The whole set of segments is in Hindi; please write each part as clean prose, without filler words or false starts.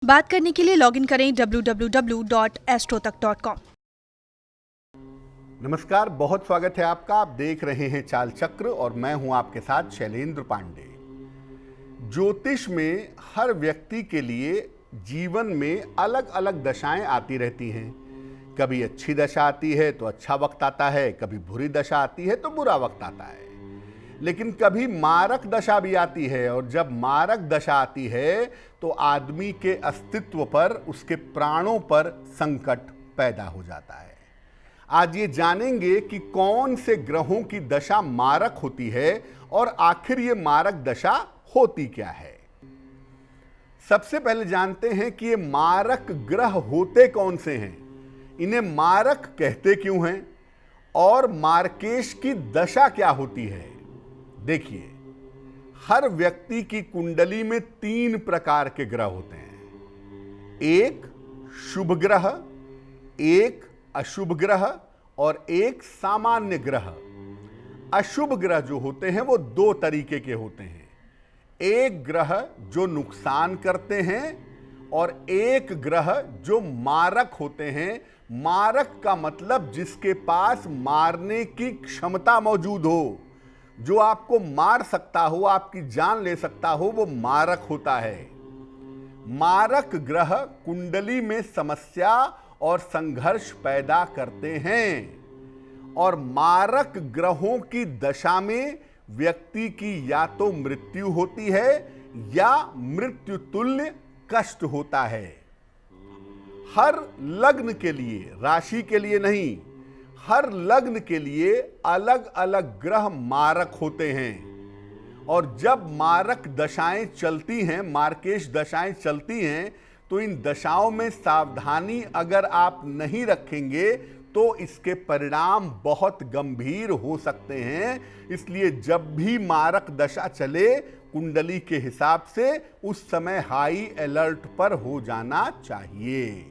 बात करने के लिए लॉगिन करें www.astrotak.com। नमस्कार, बहुत स्वागत है आपका। आप देख रहे हैं चाल चक्र और मैं हूं आपके साथ शैलेंद्र पांडे। ज्योतिष में हर व्यक्ति के लिए जीवन में अलग अलग दशाएं आती रहती हैं। कभी अच्छी दशा आती है तो अच्छा वक्त आता है, कभी बुरी दशा आती है तो बुरा वक्त आता है। लेकिन कभी मारक दशा भी आती है और जब मारक दशा आती है तो आदमी के अस्तित्व पर, उसके प्राणों पर संकट पैदा हो जाता है। आज ये जानेंगे कि कौन से ग्रहों की दशा मारक होती है और आखिर ये मारक दशा होती क्या है। सबसे पहले जानते हैं कि ये मारक ग्रह होते कौन से हैं, इन्हें मारक कहते क्यों हैं और मार्केश की दशा क्या होती है। देखिए, हर व्यक्ति की कुंडली में 3 प्रकार के ग्रह होते हैं। एक शुभ ग्रह, एक अशुभ ग्रह और एक सामान्य ग्रह। अशुभ ग्रह जो होते हैं वो 2 तरीके के होते हैं। एक ग्रह जो नुकसान करते हैं और एक ग्रह जो मारक होते हैं। मारक का मतलब जिसके पास मारने की क्षमता मौजूद हो, जो आपको मार सकता हो, आपकी जान ले सकता हो, वो मारक होता है। मारक ग्रह कुंडली में समस्या और संघर्ष पैदा करते हैं और मारक ग्रहों की दशा में व्यक्ति की या तो मृत्यु होती है या मृत्यु तुल्य कष्ट होता है। हर लग्न के लिए, राशि के लिए नहीं, हर लग्न के लिए अलग अलग ग्रह मारक होते हैं और जब मारक दशाएं चलती हैं, मार्केश दशाएं चलती हैं, तो इन दशाओं में सावधानी अगर आप नहीं रखेंगे तो इसके परिणाम बहुत गंभीर हो सकते हैं। इसलिए जब भी मारक दशा चले कुंडली के हिसाब से, उस समय हाई अलर्ट पर हो जाना चाहिए।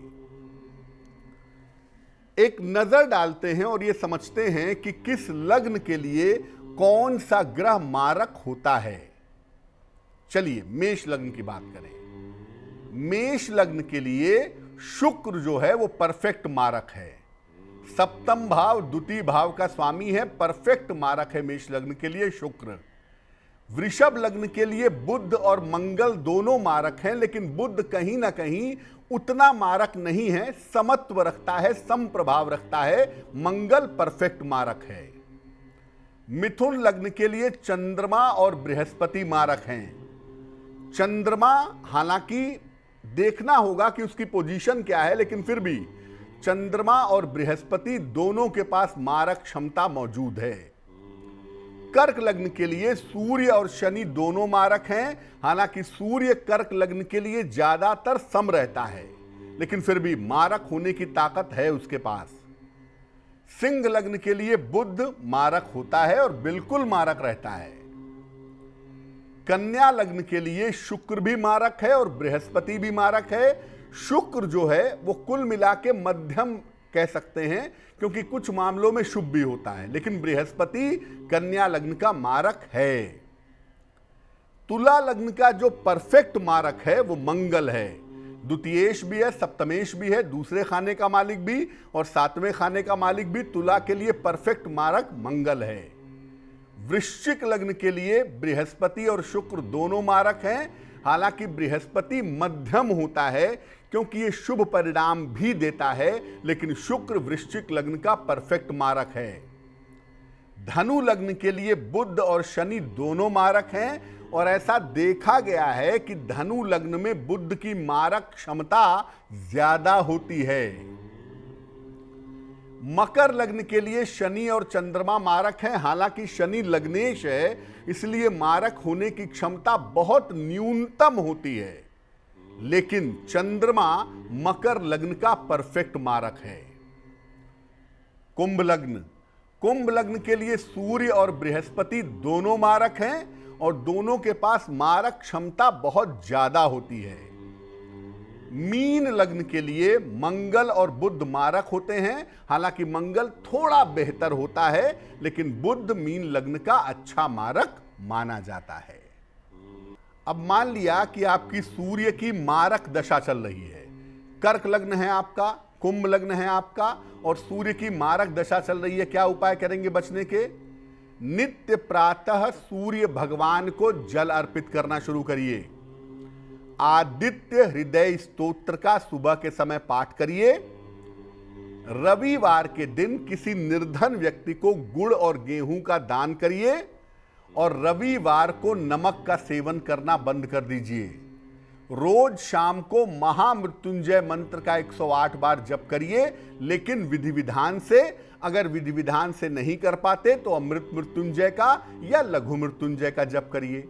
एक नजर डालते हैं और यह समझते हैं कि किस लग्न के लिए कौन सा ग्रह मारक होता है। चलिए मेष लग्न की बात करें। मेष लग्न के लिए शुक्र जो है वो परफेक्ट मारक है। सप्तम भाव द्वितीय भाव का स्वामी है, परफेक्ट मारक है मेष लग्न के लिए शुक्र। वृषभ लग्न के लिए बुध और मंगल दोनों मारक हैं, लेकिन बुध कहीं ना कहीं उतना मारक नहीं है, समत्व रखता है, सम प्रभाव रखता है। मंगल परफेक्ट मारक है। मिथुन लग्न के लिए चंद्रमा और बृहस्पति मारक हैं। चंद्रमा हालांकि देखना होगा कि उसकी पोजीशन क्या है, लेकिन फिर भी चंद्रमा और बृहस्पति दोनों के पास मारक क्षमता मौजूद है। कर्क लग्न के लिए सूर्य और शनि दोनों मारक हैं। हालांकि सूर्य कर्क लग्न के लिए ज्यादातर सम रहता है, लेकिन फिर भी मारक होने की ताकत है उसके पास। सिंह लग्न के लिए बुध मारक होता है और बिल्कुल मारक रहता है। कन्या लग्न के लिए शुक्र भी मारक है और बृहस्पति भी मारक है। शुक्र जो है वो कुल मिला के मध्यम कह सकते हैं, क्योंकि कुछ मामलों में शुभ भी होता है, लेकिन बृहस्पति कन्या लग्न का मारक है। तुला लग्न का जो परफेक्ट मारक है वो मंगल है। द्वितीयेश भी है, सप्तमेश भी है, दूसरे खाने का मालिक भी और 7वें खाने का मालिक भी। तुला के लिए परफेक्ट मारक मंगल है। वृश्चिक लग्न के लिए बृहस्पति और शुक्र दोनों मारक हैं। हालांकि बृहस्पति मध्यम होता है क्योंकि ये शुभ परिणाम भी देता है, लेकिन शुक्र वृश्चिक लग्न का परफेक्ट मारक है। धनु लग्न के लिए बुध और शनि दोनों मारक हैं और ऐसा देखा गया है कि धनु लग्न में बुध की मारक क्षमता ज्यादा होती है। मकर लग्न के लिए शनि और चंद्रमा मारक हैं। हालांकि शनि लग्नेश है, इसलिए मारक होने की क्षमता बहुत न्यूनतम होती है, लेकिन चंद्रमा मकर लग्न का परफेक्ट मारक है। कुंभ लग्न के लिए सूर्य और बृहस्पति दोनों मारक हैं और दोनों के पास मारक क्षमता बहुत ज्यादा होती है। मीन लग्न के लिए मंगल और बुध मारक होते हैं। हालांकि मंगल थोड़ा बेहतर होता है, लेकिन बुध मीन लग्न का अच्छा मारक माना जाता है। अब मान लिया कि आपकी सूर्य की मारक दशा चल रही है, कर्क लग्न है आपका, कुंभ लग्न है आपका और सूर्य की मारक दशा चल रही है। क्या उपाय करेंगे बचने के? नित्य प्रातः सूर्य भगवान को जल अर्पित करना शुरू करिए। आदित्य हृदय स्तोत्र का सुबह के समय पाठ करिए। रविवार के दिन किसी निर्धन व्यक्ति को गुड़ और गेहूं का दान करिए और रविवार को नमक का सेवन करना बंद कर दीजिए। रोज शाम को महामृत्युंजय मंत्र का 108 बार जप करिए, लेकिन विधि विधान से। अगर विधि विधान से नहीं कर पाते तो अमृत मृत्युंजय का या लघु मृत्युंजय का जप करिए।